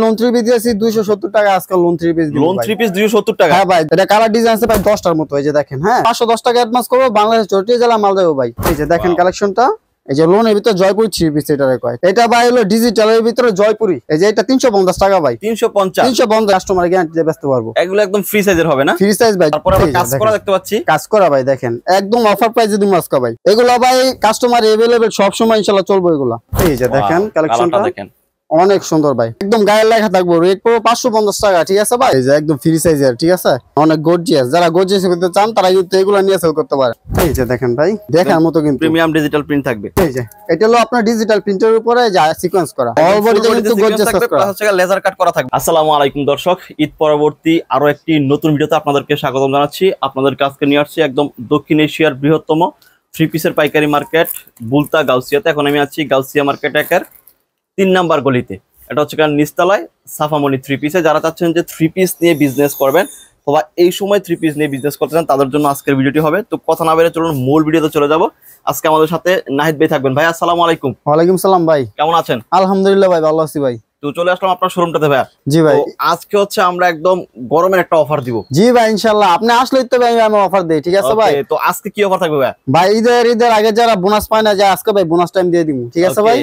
Loan 3 piece দিয়েছি 270 টাকা আজকে লোন 3 পিস লোন 3 পিস 270 টাকা। হ্যাঁ ভাই, এটা কালার ডিজাইন আছে ভাই 10টার মতো। এই যে দেখেন, হ্যাঁ 510 টাকা অ্যাডভান্স করব, বাংলাদেশ 64 জেলা মাল দেবো ভাই। এই যে দেখেন কালেকশনটা, এই যে লোনের ভিতর জয়পুরি 3 পিস এটারে কয়। এটা ভাই হলো ডিজিটালের ভিতরে জয়পুরি। এই যে এটা 350 টাকা ভাই। 350 কাস্টমার গ্যারান্টি দিয়ে বেচতে পারবো। এগুলো একদম ফ্রি সাইজের হবে না? ফ্রি সাইজ ভাই। তারপর আবার কাজ করা দেখতে পাচ্ছি। কাজ করা ভাই দেখেন, একদম অফার প্রাইসে দিমু আজকে ভাই। এগুলো ভাই কাস্টমার अवेलेबल সব সময় ইনশাআল্লাহ চলবে এগুলো। এই যে দেখেন কালেকশনটা দেখেন, অনেক সুন্দর ভাই, একদম গায়ে লেখা থাকবো, রেট পুরো 550 টাকা। ঠিক আছে ভাই, এই যে একদম ফ্রি সাইজের। ঠিক আছে, অনেক গর্জিয়াস, যারা গর্জিয়াস করতে চান তারা কিন্তু এগুলো নিয়ে সেল করতে পারে। এই যে দেখেন ভাই, দেখার মতো কিন্তু প্রিমিয়াম ডিজিটাল প্রিন্ট থাকবে। এই যে এটা হলো আপনার ডিজিটাল প্রিন্টের উপরে যা সিকোয়েন্স করা, অল বডিতে কিন্তু গর্জিয়াস করা হচ্ছে, লেজার কাট করা থাকবে। আসসালামু আলাইকুম দর্শক, ঈদ পরবর্তী আরো একটি নতুন ভিডিওতে আপনাদেরকে স্বাগতম জানাচ্ছি। আপনাদের কাছে নিয়ে আসছি একদম দক্ষিণ এশিয়ার বৃহত্তম থ্রি পিসের পাইকারি মার্কেট বুলতা গাউসিয়াতে। এখন আমি আছি গাউসিয়া মার্কেট একের 3 নাম্বার গলিতে। এটা হচ্ছে কারণ নিচতলায় সাফামণি থ্রি পিসে। যারা চাচ্ছেন যে থ্রি পিস নিয়ে বিজনেস করবেন অথবা এই সময় থ্রি পিস নিয়ে বিজনেস করতে চান, তাদের জন্য আজকের ভিডিওটি হবে। তো কথা না বেড়ে চলুন মূল ভিডিওতে চলে যাব। আজকে আমাদের সাথে নাহিদ ভাই থাকবেন। ভাই আসসালামু আলাইকুম। ওয়ালাইকুম সালাম ভাই, কেমন আছেন? আলহামদুলিল্লাহ ভাই, ভালো আছি ভাই। তো চলে আসলাম আপনার শোরুমটাতে ভাই। জি ভাই, আজকে হচ্ছে আমরা একদম গরমের একটা অফার দিব। জি ভাই ইনশাআল্লাহ, আপনি আসলেই তো ভাই আমি অফার দেই। ঠিক আছে ভাই, তো আজকে কি অফার থাকবে ভাই? ভাই ঈদের আগে যারা বোনাস পায় না, যে আজকে ভাই বোনাস টাইম দিয়ে দিমু। ঠিক আছে ভাই,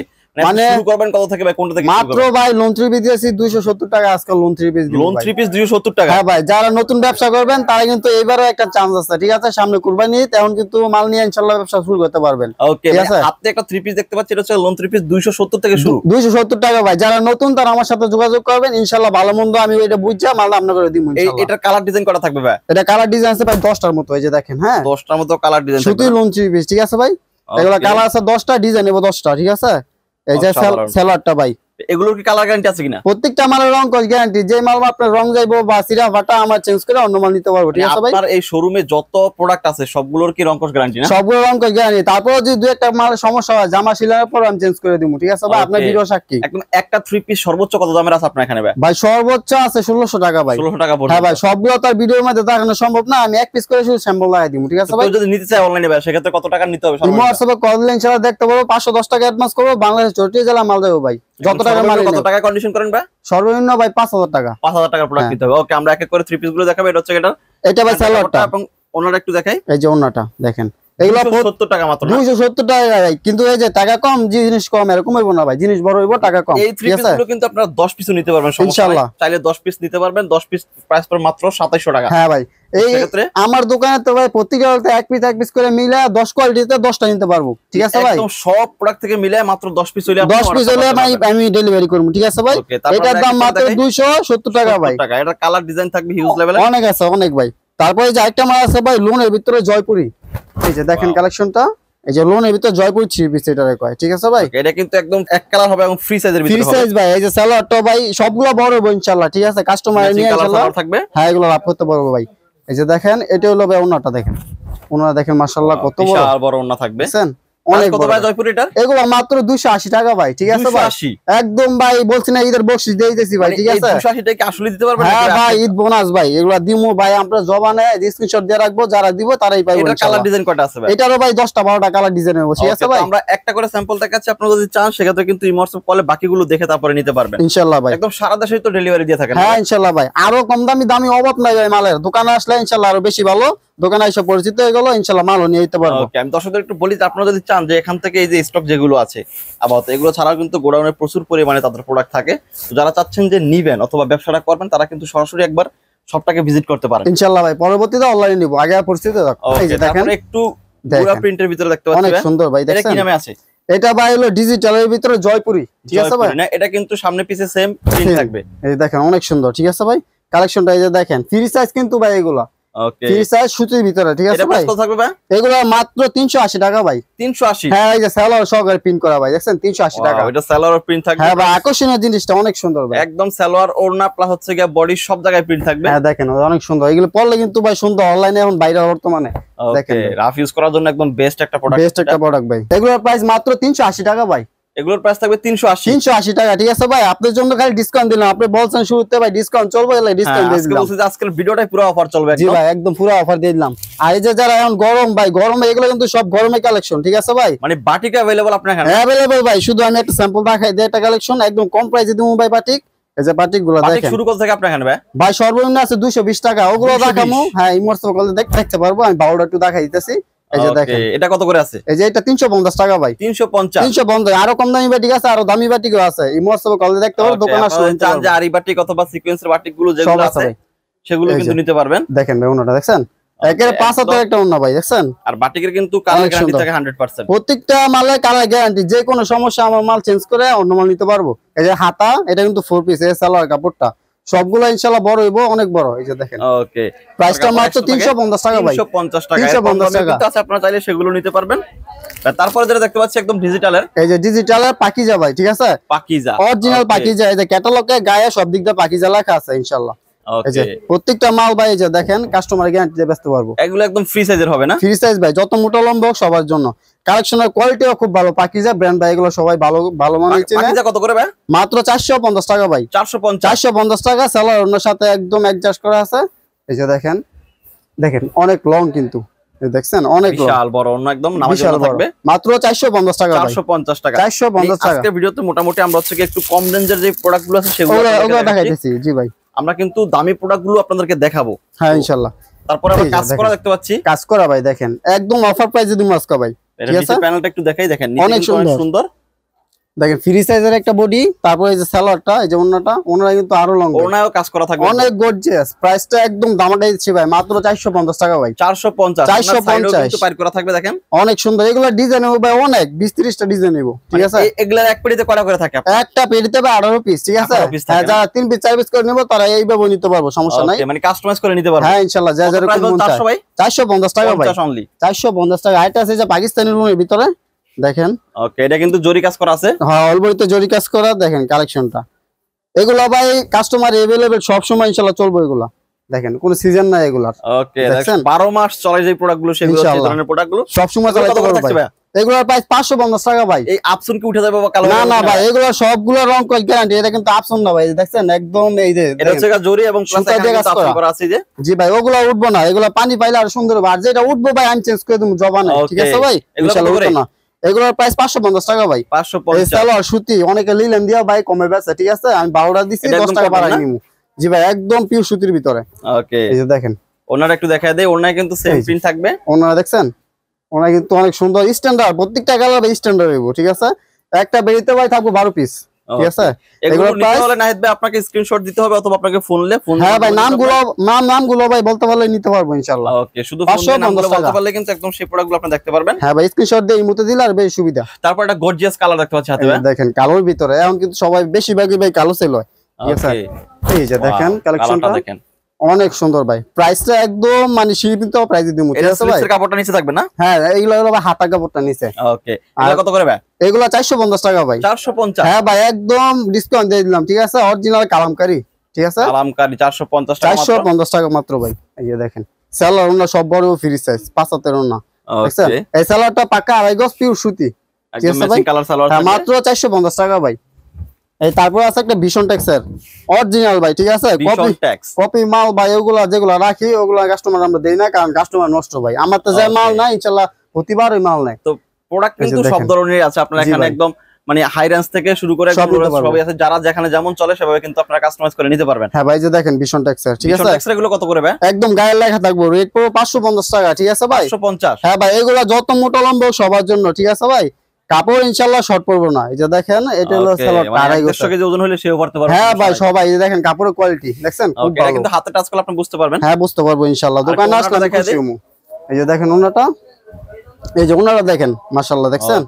মানে শুরু করবেন কত থেকে ভাই, কোনটা থেকে? মাত্র ভাই লোন 3 পিস দিয়েছি 270 টাকা আজকে লোন 3 পিস দিব। লোন 3 পিস 270 টাকা। হ্যাঁ ভাই, যারা নতুন ব্যবসা করবেন তারা কিন্তু এবারে একটা চান্স আছে। ঠিক আছে, সামনে কুরবানি, তখন কিন্তু মাল নিয়ে ইনশাআল্লাহ ব্যবসা শুরু করতে পারবেন। ওকে, আপনি একটা 3 পিস দেখতে পাচ্ছেন, এটা হচ্ছে লোন 3 পিস 270 থেকে শুরু। 270 টাকা ভাই, যারা নতুন তারা আমার সাথে যোগাযোগ করবেন ইনশাআল্লাহ। ভালো মন্দ আমি ওইটা বুঝা মাল আপনাকে করে দিব ইনশাআল্লাহ। এটা কালার ডিজাইন করা থাকবে ভাই? এটা কালার ডিজাইন আছে ভাই 10টার মতো। এই যে দেখেন, হ্যাঁ 10টার মতো কালার ডিজাইন থাকবে, শুধু লোন 3 পিস। ঠিক আছে ভাই, এগুলা কালার আছে 10টা, ডিজাইন নেব 10টা। ঠিক আছে, এই যে সেলারটা ভাই, এগুলোর কি কালার গ্যারান্টি আছে কিনা? প্রত্যেকটা মালের রং কস গ্যারান্টি, যে মাল আপনার রং যাইবো বা সিরা ফাটা আমার চেঞ্জ করে অন্য মাল নিতে পারবো। ঠিক আছে ভাই, আপনার এই শোরুমে যত প্রোডাক্ট আছে সবগুলোর কি রং কস গ্যারান্টি না? সবগুলো রং কস গ্যারান্টি। তারপর যদি দুই একটা মালের সমস্যা হয়, জামা সিলার পর আমি চেঞ্জ করে দিমু। ঠিক আছে ভাই, আপনার ভিডিও সাক্ষী। একদম একটা 3 পিস সর্বোচ্চ কত দামের আছে আপনার এখানে ভাই? ভাই সর্বোচ্চ আছে 1600 টাকা ভাই। 1600 টাকা পড়বে। হ্যাঁ ভাই, সবগুলো তার ভিডিওর মধ্যে দেখানো সম্ভব না, আমি এক পিস করে শুধু স্যাম্পল লাগাই দিমু। ঠিক আছে ভাই, যদি নিতে চাই অনলাইনে ভাই সেক্ষেত্রে কত টাকা নিতে হবে? হোয়াটসঅ্যাপে কল দিলে ইনশাআল্লাহ দেখতে পারবো। 510 টাকা অ্যাডভান্স করব, বাংলাদেশ 64 জেলা মাল দেবো ভাই। যত টাকা মাল, কত টাকা কন্ডিশন করেন ভাই? সর্বনিম্ন ভাই 5000 টাকা। 5000 টাকার প্রোডাক্ট নিতে হবে। ওকে, আমরা এক এক করে 3 পিস গুলো দেখাবো। এটা হচ্ছে এটা ভাই সালোয়ারটা এবং ওনাটা একটু দেখাই। এই যে ওনাটা দেখেন, এগুলো 270 টাকা মাত্র। 270 টাকা ভাই, কিন্তু এই যে টাকা কম জিনিস কম, এরকম হইব না ভাই, জিনিস বড় হইব টাকা কম। এই 3 পিস গুলো কিন্তু আপনারা 10 পিসও নিতে পারবেন ইনশাআল্লাহ। চাইলে 10 পিস নিতে পারবেন। 10 পিস প্রাইস পড়বে মাত্র 2700 টাকা। হ্যাঁ ভাই, এই আমার দোকানে তো ভাই প্রত্যেকটা এক পিস করে মিলা 10 কোয়ালিটিতে 10টা নিতে পারবো। ঠিক আছে ভাই, একদম সব প্রোডাক্ট থেকে মিলে মাত্র 10 পিস হইলে 10 পিস হলে ভাই আমি ডেলিভারি করব। ঠিক আছে ভাই, এটার দাম মাত্র 270 টাকা ভাই। এটা কালার ডিজাইন থাকবে হিউজ লেভেলে, অনেক আছে অনেক ভাই। তারপরে যে আরেকটা মাল আছে ভাই লোনের ভিতরে জয়পুরি। এই যে দেখেন কালেকশনটা, এই যে লোনের ভিতরে জয়পুরি 3 পিস এটারে কয়। ঠিক আছে ভাই, এটা কিন্তু একদম এক কালার হবে এবং ফ্রি সাইজের ভিতরে হবে। ফ্রি সাইজ ভাই, এই যে সালোয়ারটা ভাই সবগুলো বড় হবে ইনশাআল্লাহ। ঠিক আছে, কাস্টমার নিয়ে ইনশাআল্লাহ থাকবে। হ্যাঁ, এগুলো লাভ করতে পারবো ভাই। এই যে দেখেন, এটা হলো ভাই ওন্নাটা দেখেন, ওন্নাটা দেখেন মাশাআল্লাহ কত বড়, বিশাল বড় ওন্না থাকবে। দেখেন অনেক বড় ভাই জয়পুরিটা। এগুলো মাত্র 280 টাকা ভাই। ঠিক আছে ভাই, একদম ভাই বলছি না ঈদের বকশিশ দিয়ে দিতেছি ভাই। ঠিক আছে, 280 টাকা কি আসলে দিতে পারবেন? হ্যাঁ ভাই, ঈদ বোনাস ভাই, এগুলো দিমু ভাই। আমরা জবানে স্ক্রিনশট দিয়ে রাখবো, যারা দিব তারাই পাইবো। এটা কালার ডিজাইন কয়টা আছে ভাই? এটারও ভাই 10টা 12টা কালার ডিজাইন হবে। ঠিক আছে ভাই, আমরা একটা করে স্যাম্পল দেখাচ্ছি, আপনারা যদি চান সেক্ষেত্রে কিন্তু হোয়াটসঅ্যাপ কলে বাকিগুলো দেখে তারপরে নিতে পারবেন ইনশাআল্লাহ ভাই। একদম সারা দেশে তো ডেলিভারি দিয়ে থাকেন। হ্যাঁ ইনশাআল্লাহ ভাই, আরো কম দামি অভাব নাই ভাই মালের। দোকানে আসলে ইনশাআল্লাহ আরো বেশি ভালো, দোকানে এসে পরিচিত হয়ে গেল ইনশাআল্লাহ মালও নিয়ে যেতে পারবো। ওকে, আমি দর্শকদের একটু বলি যে আপনারা যদি চান যে এখান থেকে এই যে স্টক যেগুলো আছে আপাতত, এগুলো ছাড়াও কিন্তু গোডাউনে প্রচুর পরিমাণে তাদের প্রোডাক্ট থাকে। তো যারা চাচ্ছেন যে নিবেন অথবা ব্যবসাটা করবেন, তারা কিন্তু সরাসরি একবার সবটাকে ভিজিট করতে পারেন ইনশাআল্লাহ ভাই। পরবর্তীতে অনলাইনে নিব, আগে পরিচিত দেখো। এই যে দেখেন একটু পুরো প্রিন্টের ভিতরে দেখতে পাচ্ছেন, অনেক সুন্দর ভাই। এটা কি নামে আছে? এটা ভাই হলো ডিজিটালের ভিতরে জয়পুরি। ঠিক আছে ভাই, না এটা কিন্তু সামনে পিছে সেম প্রিন্ট থাকবে। এই দেখেন অনেক সুন্দর। ঠিক আছে ভাই, কালেকশনটা এই যে দেখেন, ফ্রি সাইজ কিন্তু ভাই এগুলা। ওকে, ফ্রি সাইজ সুতির ভিতরে। ঠিক আছে ভাই, কত থাকবে ভাই? এগুলো মাত্র 380 টাকা ভাই। 380? হ্যাঁ, এই যে সালোয়ার সহকারে প্রিন্ট করা ভাই, দেখেন 380 টাকা। এটা সালোয়ার প্রিন্ট থাকবে। হ্যাঁ ভাই, আকর্ষণীয় জিনিসটা অনেক সুন্দর ভাই, একদম সালোয়ার ওড়না প্লাস হচ্ছে গিয়ে বডি সব জায়গায় প্রিন্ট থাকবে। হ্যাঁ দেখেন অনেক সুন্দর। এগুলো পরলে কিন্তু ভাই সুন্দর, অনলাইনে এখন বাইরে বর্তমানে দেখেন রাফ ইউজ করার জন্য একদম বেস্ট একটা প্রোডাক্ট। বেস্ট একটা প্রোডাক্ট ভাই। এগুলোর প্রাইস মাত্র 380 টাকা ভাই। এগুলোর প্রাইস থাকবে 380 টাকা। ঠিক আছে ভাই, আপনার জন্য খালি ডিসকাউন্ট দিলাম। আপনি বলছেন শুরুতে ভাই ডিসকাউন্ট চলবে, তাহলে ডিসকাউন্ট দিয়ে দিলাম। বলছি যে আজকের ভিডিওটাই পুরো অফার চলবে একদম। জি ভাই, একদম পুরো অফার দিয়ে দিলাম। আর এই যে যারা এখন গরম ভাই, গরমে এগুলো কিন্তু সব গরমে কালেকশন। ঠিক আছে ভাই, মানে বাটিক अवेलेबल আপনার এখানে? अवेलेबल ভাই। শুধু আমি একটা স্যাম্পল দেখাই দিই, একটা কালেকশন একদম কম প্রাইসে দিমু ভাই বাটিক। এই যে বাটিক গুলো বাটিক দেখেন শুরু কত থেকে আপনার এখানে ভাই? ভাই সর্বনিম্ন আছে 220 টাকা, ওগুলো দেখামু। হ্যাঁ ইমোশনাল কলে দেখতে পারবো, আমি বাউলটা একটু দেখাই দিতেছি। এই যে দেখেন এটা কত করে আছে? এই যে এটা 350 টাকা ভাই। 350 আরো কম দামি বাটিক আছে, আরো দামি বাটিকও আছে, ইমোশনাল কলে দেখতে পারবো, দোকান আসলে চান যে আরি বাটিক অথবা সিকোয়েন্সের বাটিক গুলো যেগুলো আছে সেগুলো কিন্তু নিতে পারবেন। দেখেন ভাই ওনাটা দেখছেন, একেবারে 5 হাতের একটা ওন্না ভাই দেখছেন। আর বাটিকের কিন্তু কালার গ্যারান্টি থাকে 100%। প্রত্যেকটা মালে কালার গ্যারান্টি, যে কোনো সমস্যা আমার মাল চেঞ্জ করে অন্য মাল নিতে পারবো। এই যে হাতা, এটা কিন্তু 4 পিস, এই সালোয়ার কাপড়টা সবগুলো ইনশাআল্লাহ বড় হইবো, অনেক বড়। এই যে দেখেন ওকে, প্রাইসটা মাত্র 350 টাকা ভাই। 350 টাকা 350 টাকা আছে, আপনারা চাইলে সেগুলো নিতে পারবেন। তারপরে যেটা দেখতে পাচ্ছি একদম ডিজিটালের, এই যে ডিজিটালের পাকিজা ভাই, ঠিক আছে, পাকিজা অরিজিনাল পাকিজা। এই যে ক্যাটালগে গায়ে সব দিক দিয়ে পাকিজা লেখা আছে ইনশাআল্লাহ। এই যে প্রত্যেকটা মাল ভাই, এই যে দেখেন কাস্টমার গ্যারান্টি দিয়ে বেচতে পারবো। এগুলো একদম ফ্রি সাইজের হবে না? ফ্রি সাইজ ভাই, যত মোটা লম্বা হোক সবার জন্য। কালেকশনের কোয়ালিটিও খুব ভালো, পাকিজা ব্র্যান্ড ভাই, এগুলো সবাই ভালো ভালো মানের চেনে। পাকিজা কত করে ভাই? মাত্র 450 টাকা ভাই। 450 টাকা, সেলার অন্য সাথে একদম অ্যাডজাস্ট করা আছে। এই যে দেখেন দেখেন অনেক লং, কিন্তু দেখছেন অনেক বিশাল বড়, অন্য একদম নামাজে থাকবে। মাত্র 450 টাকা ভাই। 450 টাকা 450 টাকা। আজকের ভিডিওতে মোটামুটি আমরা হচ্ছে একটু কম রেঞ্জের যে প্রোডাক্টগুলো আছে সেগুলো দেখাইতেছি। জি ভাই, আমরা কিন্তু দামি প্রোডাক্টগুলো আপনাদেরকে দেখাবো। হ্যাঁ ইনশাআল্লাহ। তারপরে আমরা কাজ করা দেখতে পাচ্ছি, কাজ করা ভাই দেখেন একদম অফার প্রাইসে দিমু আজকে ভাই। ঠিক আছে, প্যানেলটা একটু দেখাই, দেখেন অনেক সুন্দর দেখেন, ফ্রি সাইজের একটা বডি, তারপর এই যে সালোয়ারটা, এই যে ওন্নাটা, ওন্নাটা কিন্তু আরো লং, ওন্নায়ও কাজ করা থাকবে, অনেক গর্জিয়াস। প্রাইসটা একদম দামাটাই দিচ্ছি ভাই, মাত্র 450 টাকা ভাই। 450 কিন্তু পার করা থাকবে, দেখেন অনেক সুন্দর। এগুলা ডিজাইন হবে ভাই অনেক, 20-30টা ডিজাইন নেব, ঠিক আছে। এগুলা এক পেটিতে কয়টা করে থাকে? একটা পেটিতে ভাই 18 পিস, ঠিক আছে। হ্যাঁ, যারা 3 পিস 4 পিস করে নেব তারা এইভাবে নিতে পারবো, সমস্যা নাই। মানে কাস্টমাইজ করে নিতে পারবো। হ্যাঁ ইনশাআল্লাহ, যা যা রকম মন চায়। 450 টাকা ভাই, 450 টাকা। এটা আছে যে পাকিস্তানি রুমের ভিতরে দেখেন। ওকে, এটা কিন্তু জরি কাজ করা আছে। হ্যাঁ, অলবরিতে জরি কাজ করা, দেখেন কালেকশনটা। এগুলা ভাই কাস্টমার अवेलेबल সব সময় ইনশাআল্লাহ চলবে এগুলা, দেখেন কোন সিজন নাই এগুলার। ওকে, দেখেন 12 মাস চলে যে প্রোডাক্টগুলো, সেগুলো এই ধরনের প্রোডাক্টগুলো সব সময় চালাতে পারবে ভাই। এগুলার প্রাইস 550 টাকা ভাই। এই আপসন কি উঠে যাবে বা কালো? না না ভাই, এগুলা সবগুলো রং কস গ্যারান্টি, এটা কিন্তু আপসন না ভাই, দেখছেন একদম। এই যে এটা হচ্ছে জরি এবং প্লাস আপসন করা আছে যে। জি ভাই, ওগুলা উঠবো না, এগুলা পানি পাইলে আর সুন্দর হবে। আর যেটা উঠবো ভাই আমি চেঞ্জ করে দেব, জবা না, ঠিক আছে ভাই, ইনশাআল্লাহ উঠবে না। এগুলোর প্রাইস 550 টাকা ভাই। 550। এই সালোয়ার সুতি অনেকে লিলেন দিয়া ভাই কমে বেচে, ঠিক আছে, আমি 12টা দিছি, 10 টাকা বাড়াই নিমু। জি ভাই, একদম পিওর সুতির ভিতরে। ওকে, এই যে দেখেন ওনারা একটু দেখায় দেই, ওনারা কিন্তু সেম প্রিন্ট থাকবে। ওনারা দেখছেন, ওনারা কিন্তু অনেক সুন্দর স্ট্যান্ডার্ড, প্রত্যেকটা কালার স্ট্যান্ডার্ড হইব, ঠিক আছে। একটা বেরিতে ভাই থাকবো 12 পিস, ঠিক আছে। এগুলো নিতে হলে নাহিদ ভাই আপনাকে স্ক্রিনশট দিতে হবে অথবা আপনাকে ফোন হ্যাঁ ভাই, নামগুলো ভাই বলতে পারলে নিতে পারবো ইনশাআল্লাহ। ওকে, শুধু ফোন দিয়ে নামগুলো বলতে পারলে কিন্তু একদম সেই প্রোডাক্টগুলো আপনি দেখতে পারবেন। হ্যাঁ ভাই, স্ক্রিনশট দিয়ে ইমোতে দিলে আর বেশি সুবিধা। তারপর একটা গর্জিয়াস কালার দেখতে পাচ্ছি হাতে ভাই, দেখেন কালোর ভিতরে। এখন কিন্তু সবাই বেশিরভাগই ভাই কালো সেল হয়, ঠিক আছে। এই যে দেখেন কালেকশনটা দেখেন, অনেক সুন্দর ভাই। প্রাইসটা একদম মানে সীমিত প্রাইসে দিমু, ঠিক আছে ভাই। এর কাপড়টা নিচে থাকবে না? হ্যাঁ, এইগুলো হলো ভাই হাতা কাপড়টা নিচে। ওকে, এটা কত করে ভাই? এগুলো 450 টাকা ভাই। 450? হ্যাঁ ভাই, একদম ডিসকাউন্ট দিয়ে দিলাম, ঠিক আছে। অরিজিনাল কালামকারী, ঠিক আছে। কালামকারী 450 টাকা মাত্র। 450 টাকা মাত্র ভাই। এই যে দেখেন সেলার ওনা সব বড় ফ্রি সাইজ, 5 হাতের ওনা, দেখছেন। এই সেলারটা পাকা আড়াই গজ পিওর সুতি, ঠিক আছে ভাই। কালার সালোয়ার মাত্র 450 টাকা ভাই। এই তারপর আছে একটা ভীষণ ট্যাক্সের অরিজিনাল ভাই, ঠিক আছে। কপি মাল ভাই, ওগুলা যেগুলা রাখি ওগুলা কাস্টমার আমরা দেই না, কারণ কাস্টমার নষ্ট ভাই। আমার তো যে মাল নাই ইনশাআল্লাহ প্রতিবার ওই মাল নাই। তো প্রোডাক্ট কিন্তু সব ধরনের আছে আপনার এখানে, একদম মানে হাই রেঞ্জ থেকে শুরু করে সবই আছে। যারা যেখানে যেমন চলে সেভাবে কিন্তু আপনারা কাস্টমাইজ করে নিতে পারবেন। হ্যাঁ ভাই, যে দেখেন ভীষণ ট্যাক্সের, ঠিক আছে। ট্যাক্সের এগুলো কত করে ভাই? একদম গায়ে লেখা থাকবে, রেট পুরো 550 টাকা, ঠিক আছে ভাই। 550? হ্যাঁ ভাই, এগুলা যত মোটা লম্বা সবার জন্য, ঠিক আছে ভাই। কাপড় ইনশাআল্লাহ শর্ট পড়বে না। এই যে দেখেন, এটা হলো সালোয়ার, আড়াই গজ কেজি ওজন হলে সেও পড়তে পারবে। হ্যাঁ ভাই, সবাই এই দেখেন কাপড়ের কোয়ালিটি দেখছেন, খুব ভালো। এটা কিন্তু হাতে টাচ করলে আপনি বুঝতে পারবেন। হ্যাঁ, বুঝতে পারবো ইনশাআল্লাহ, দোকানে আসলে দেখাই দেবো। এই যে দেখেন ওনাটা, এই যে ওনাটা দেখেন, মাশাআল্লাহ দেখছেন,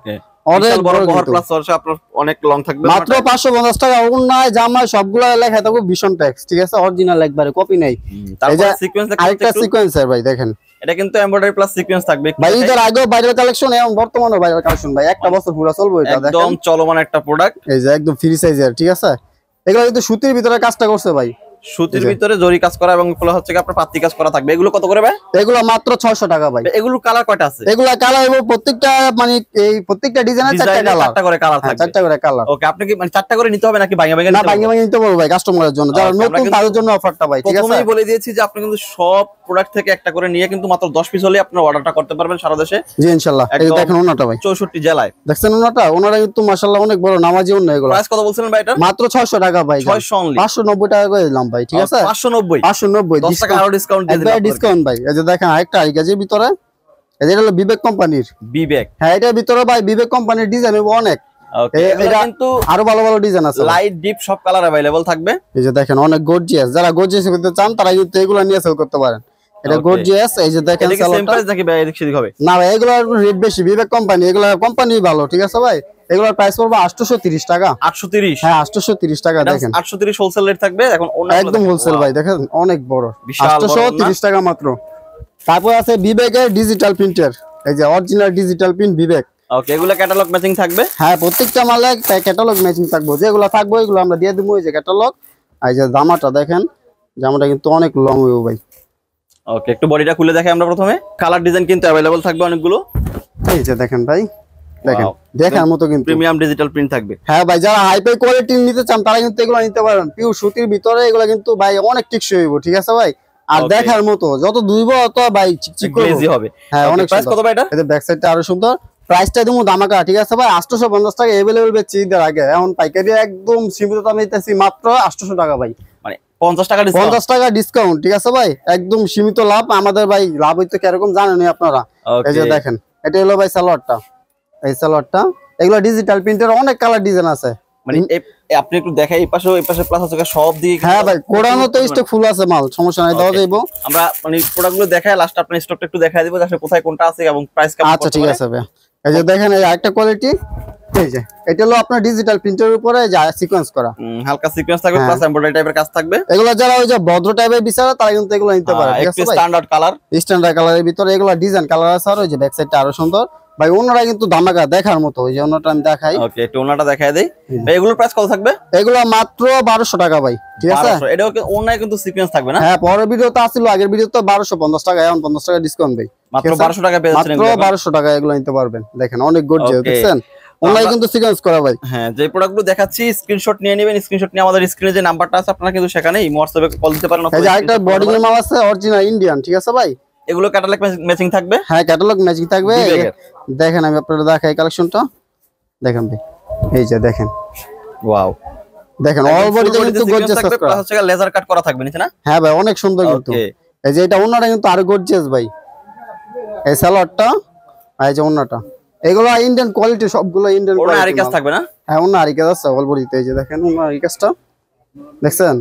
অনেক বড় বহর প্লাস আপনার অনেক লং থাকবে। মাত্র 550 টাকা। ওন্নায় জামায় সবগুলা লেখা থাকবে ভীষণ ট্যাক্স, ঠিক আছে, অরিজিনাল একবারে, কপি নাই। তারপর সিকোয়েন্স আরেকটা সিকোয়েন্সের ভাই দেখেন, এটা কিন্তু এমব্রয়ডারি প্লাস সিকোয়েন্স থাকবে ভাই। এর আগেও ভাইরাল কালেকশন এবং বর্তমানে ভাইরাল কালেকশন ভাই, একটা বছর পুরো চলবে এটা, দেখেন একদম চলমান একটা প্রোডাক্ট। এই যে একদম ফ্রি সাইজের, ঠিক আছে। এগুলো কিন্তু সুতির ভিতরে কাজটা করছে ভাই, সুতির ভিতরে জরি কাজ করা এবং এগুলো হচ্ছে আপনার পাতি কাজ করা থাকবে। এগুলো কত করে ভাই? এগুলো মাত্র 600 টাকা ভাই। এগুলো কালার কয়টা আছে? এগুলো কালার এবং প্রত্যেকটা মানে এই প্রত্যেকটা ডিজাইনের 4টা কালার, 4টা করে কালার থাকবে। 4টা করে কালার। ওকে, আপনি কি মানে 4টা করে নিতে হবে নাকি ভাঙা ভাঙা নিতে হবে? না, ভাঙা ভাঙা নিতে পারবো ভাই, কাস্টমারের জন্য, যারা নতুন তাদের জন্য অফারটা ভাই। ঠিক আছে, প্রথমেই বলে দিয়েছি যে আপনি কিন্তু সব প্রোডাক্ট থেকে একটা করে নিয়ে কিন্তু মাত্র 10 পিস হলে আপনি অর্ডারটা করতে পারবেন সারা দেশে। জি ইনশাআল্লাহ। এই দেখেন ওনাটা ভাই, 64 জেলায় দেখছেন ওনাটা? ওনারা কিন্তু মাশাআল্লাহ অনেক বড় নামাজি ওন্না। এগুলো প্রাইস কত বলছিলেন ভাই এটা? মাত্র 600 টাকা ভাই। 600 অনলি, 590 টাকা করে দিলাম ভাই। ঠিক আছে, 590 10 টাকা আরো ডিসকাউন্ট দিয়ে দিলাম। ডিসকাউন্ট ভাই। এই যে দেখেন আরেকটা আইগাজের ভিতরে, এই যে হলো বিবেক কোম্পানির বিবেক। হ্যাঁ, এটার ভিতরে ভাই বিবেক কোম্পানির ডিজাইন হবে অনেক। ওকে, এটা কিন্তু আরো ভালো ভালো ডিজাইন আছে, লাইট ডিপ সব কালার अवेलेबल থাকবে। এই যে দেখেন অনেক গর্জিয়াস, যারা গর্জিয়াস করতে চান তারা কিন্তু এগুলো নিয়ে সেল করতে পারেন। এটা গর্জিয়াস। এই যে দেখেন এটা সেম প্রাইস নাকি ভাই? এদিক সেদিক হবে না ভাই, এগুলোর রেট বেশি। বিবেক কোম্পানি, এগুলো কোম্পানি ভালো। ঠিক আছে ভাই, এগুলোর প্রাইস পড়বে 830 টাকা। 830? হ্যাঁ 830 টাকা। দেখেন 830 হোলসেল রেট থাকবে। এখন একদম হোলসেল ভাই, দেখেন অনেক বড়, 830 টাকা মাত্র। তারপর আছে বিবেকের ডিজিটাল প্রিন্টার, এই যে অরিজিনাল ডিজিটাল প্রিন্ট বিবেক। ওকে, এগুলো ক্যাটালগ ম্যাচিং থাকবে? হ্যাঁ, প্রত্যেকটা মালে ক্যাটালগ ম্যাচিং থাকবে। যেগুলো থাকবে এগুলো আমরা দিয়ে দেবো। এই যে ক্যাটালগ। এই যে জামাটা দেখেন, জামাটা কিন্তু অনেক লং হইব ভাই। ওকে, একটু বডিটা খুলে দেখাই আমরা প্রথমে। কালার ডিজাইন কিন্তু अवेलेबल থাকবে অনেকগুলো। এই যে দেখেন ভাই, দেখেন দেখার মতো কিন্তু প্রিমিয়াম ডিজিটাল প্রিন্ট থাকবে। হ্যাঁ ভাই, যারা হাই ফাই কোয়ালিটি নিতে চান তারা কিন্তু এগুলো নিতে পারেন। পিওর সুতির ভিতরে এগুলো কিন্তু ভাই অনেক টেকসই হইব। ঠিক আছে ভাই, আর দেখার মতো, যত ধুইব তত ভাই চিকচিক গ্লেজি হবে। হ্যাঁ, অনেক প্রাইস কত ভাই এটা? এই যে ব্যাক সাইডটা আরো সুন্দর। প্রাইসটা দিমু দামাকা। ঠিক আছে ভাই, 850 টাকা अवेलेबल বেচছি ঈদের আগে। এখন পাইকারি একদম সীমিত দামে দিতেছি মাত্র 800 টাকা ভাই। মানে 50 টাকা ডিসকাউন্ট। 50 টাকা ডিসকাউন্ট। ঠিক আছে ভাই, একদম সীমিত লাভ আমাদের ভাই। লাভ হইতো কিরকম জানেনই আপনারা। এই যে দেখেন, এটা হলো ভাই সালোয়ারটা। এই সালোয়ারটা, এগুলো ডিজিটাল প্রিন্টের অনেক কালার ডিজাইন আছে। মানে আপনি একটু দেখাই, এই পাশে প্লাস আছে সব দিকে। হ্যাঁ ভাই, কোড়ানো তো স্টক ফুল আছে মাল, সমস্যা নাই, দেওয়া যাইবো। আমরা মানে প্রোডাক্টগুলো দেখাই, লাস্ট আপনার স্টকটা একটু দেখাই দিব যে আসলে কোথায় কোনটা আছে এবং প্রাইস কেমন। আচ্ছা ঠিক আছে ভাই। এই যে দেখেন, এই আরেকটা কোয়ালিটি। এই যে এটা হলো আপনার ডিজিটাল প্রিন্টের উপরে যা সিকোয়েন্স করা, হালকা সিকোয়েন্স থাকবে, প্লাস এমব্রয়ডারি টাইপের কাজ থাকবে। এগুলো যারা ওই যে ভদ্র টাইপের বিচারে তারা কিন্তু এগুলো নিতে পারে। ঠিক আছে ভাই, স্ট্যান্ডার্ড কালার, স্ট্যান্ডার্ড কালারের ভিতরে এগুলো ডিজাইন কালার আছে। আর ওই যে ব্যাক সাইডটা আরো সুন্দর ভাই। ওনারা কিন্তু ধামাকা দেখার মতো। ওই যে ওনাটা আমি দেখাই। ওকে, একটু ওনাটা দেখাই দেই। এগুলোর প্রাইস কত থাকবে? এগুলো মাত্র 1200 টাকা ভাই। ঠিক আছে, এটাও ওনায় কিন্তু সিকোয়েন্স থাকবে না? হ্যাঁ, পরের ভিডিওতে আসছিল, আগের ভিডিওতে 1250 টাকা, এখন 50 টাকা ডিসকাউন্ট ভাই। মাত্র 1200 টাকা পেয়ে যাচ্ছেন। মাত্র 1200 টাকা এগুলো নিতে পারবেন। দেখেন অনেক গর্জিয়াস, দেখছেন ওনাই কিন্তু সিকোয়েন্স করা ভাই। হ্যাঁ, যে প্রোডাক্টগুলো দেখাচ্ছি স্ক্রিনশট নিয়ে নেবেন। স্ক্রিনশট নিয়ে আমাদের স্ক্রিনে যে নাম্বারটা আছে আপনারা কিন্তু সেখানে হোয়াটসঅ্যাপে কল দিতে পারেন। এই যে আরেকটা বডি এর মাল আছে অরিজিনাল ইন্ডিয়ান। ঠিক আছে ভাই, এগুলো ক্যাটালগ ম্যাচিং থাকবে। হ্যাঁ, ক্যাটালগ ম্যাচিং থাকবে। দেখেন আমি আপনাদের দেখাই কালেকশনটা। দেখেন ভাই, এই যে দেখেন, ওয়াও, দেখেন অল বডিতে কিন্তু গর্জিয়াস কাজ করা আছে, লেজার কাট করা থাকবে নিচে না? হ্যাঁ ভাই, অনেক সুন্দর কিন্তু। এই যে এটা ওন্নাটা কিন্তু আরো গর্জিয়াস ভাই। এই সালোয়ারটা, এই যে ওন্নাটা, এগুলো ইন্ডিয়ান কোয়ালিটি, সবগুলো ইন্ডিয়ান কোয়ালিটি। ওন্না আরি কাজ থাকবে না? হ্যাঁ, ওন্না আরি কাজ আছে অল বডিতে। এই যে দেখেন ওন্না আরি কাজটা, দেখছেন?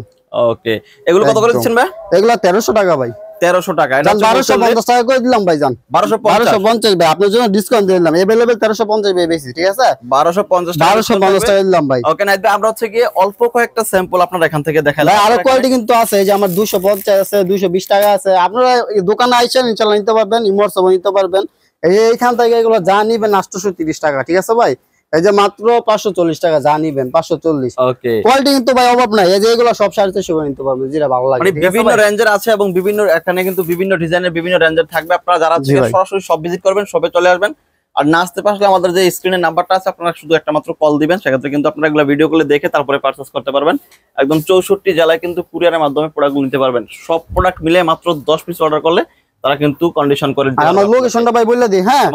ওকে, এগুলো কত করে দিচ্ছেন ভাই? এগুলো 1300 টাকা ভাই। 1300 টাকা। এটা 1250 টাকা করে দিলাম ভাই। জান 1250 ভাই, আপনার জন্য ডিসকাউন্ট দিয়ে দিলাম। अवेलेबल 1350 ভাই বেশি। ঠিক আছে, 1250 টাকা দিলাম ভাই। ওকে, না আমরা হচ্ছে কি অল্প কয়েকটা স্যাম্পল আপনারা এখান থেকে দেখালাম। ভাই আরো কোয়ালিটি কিন্তু আছে। এই যে আমার 250 আছে, 220 টাকা আছে। আপনারা দোকানে আইছেন ইনশাআল্লাহ নিতে পারবেন, ইমোর্সও নিতে পারবেন। এইখান থেকে এগুলো যা নিবেন 830 টাকা। ঠিক আছে ভাই, এই যে মাত্র 540 টাকা যা নিবেন 540। ওকে, কোয়ালিটি কিন্তু ভাই অভাব নাই। এই যে এগুলো সব 350 করে নিতে পারবেন, যেটা ভালো লাগে। মানে বিভিন্ন রেঞ্জের আছে এবং বিভিন্ন এখানে কিন্তু বিভিন্ন ডিজাইনের বিভিন্ন রেঞ্জের থাকবে। আপনারা যারা সরাসরি সব ভিজিট করবেন, সবে চলে আসবেন। আর না আসতে পারলে আমাদের যে স্ক্রিনের নাম্বারটা আছে আপনারা শুধু একটা মাত্র কল দিবেন। সেক্ষেত্রে কিন্তু আপনারা এগুলো ভিডিও কলে দেখে তারপরে পারচেজ করতে পারবেন। একদম 64 জেলায় কিন্তু কুরিয়ারের মাধ্যমে প্রোডাক্টগুলো নিতে পারবেন। সব প্রোডাক্ট মিলে মাত্র 10 পিস অর্ডার করলে তারা কিন্তু কন্ডিশন করে দিবে। আমার লোকেশনটা ভাই বলে দিই। হ্যাঁ,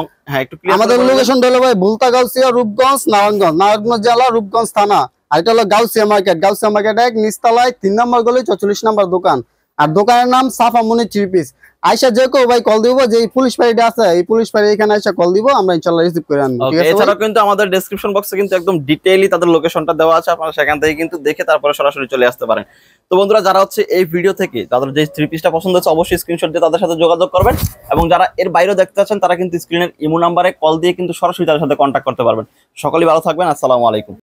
একটু ক্লিয়ার। আমাদের লোকেশনটা হলো ভাই ভুলতা গাউসিয়া, রূপগঞ্জ, নারায়ণগঞ্জ জেলা, রূপগঞ্জ থানা। আর এটা হলো গাউসিয়া মার্কেট। গাউসিয়া মার্কেট 1 নিচতলায় 3 নম্বর গলি 44 নম্বর দোকান। আর দোকানের নাম সাফা মনি 3 পিস। আইসা যে কেউ ভাই কল দিব, যে পুলিশ ফাঁড়িটা আছে এই পুলিশ ফাঁড়ি এখানে আইসা কল দিব, আমরা ইনশাআল্লাহ রিসিভ করে আনবো। ঠিক আছে, এছাড়াও কিন্তু আমাদের ডেসক্রিপশন বক্সে কিন্তু একদম ডিটেইলি তাদের লোকেশনটা দেওয়া আছে। আপনারা সেখান থেকে কিন্তু দেখে তারপরে সরাসরি চলে আসতে পারেন। তো বন্ধুরা, যারা হচ্ছে এই ভিডিও থেকে তাদের যে 3 পিসটা পছন্দ হচ্ছে অবশ্যই স্ক্রিনশট দিয়ে তাদের সাথে যোগাযোগ করবেন। এবং যারা এর বাইরেও দেখতে চাচ্ছেন তারা কিন্তু স্ক্রিনের ইমো নাম্বারে কল দিয়ে কিন্তু সরাসরি তাদের সাথে কন্ট্যাক্ট করতে পারবেন। সকলেই ভালো থাকবেন। আসসালামু আলাইকুম।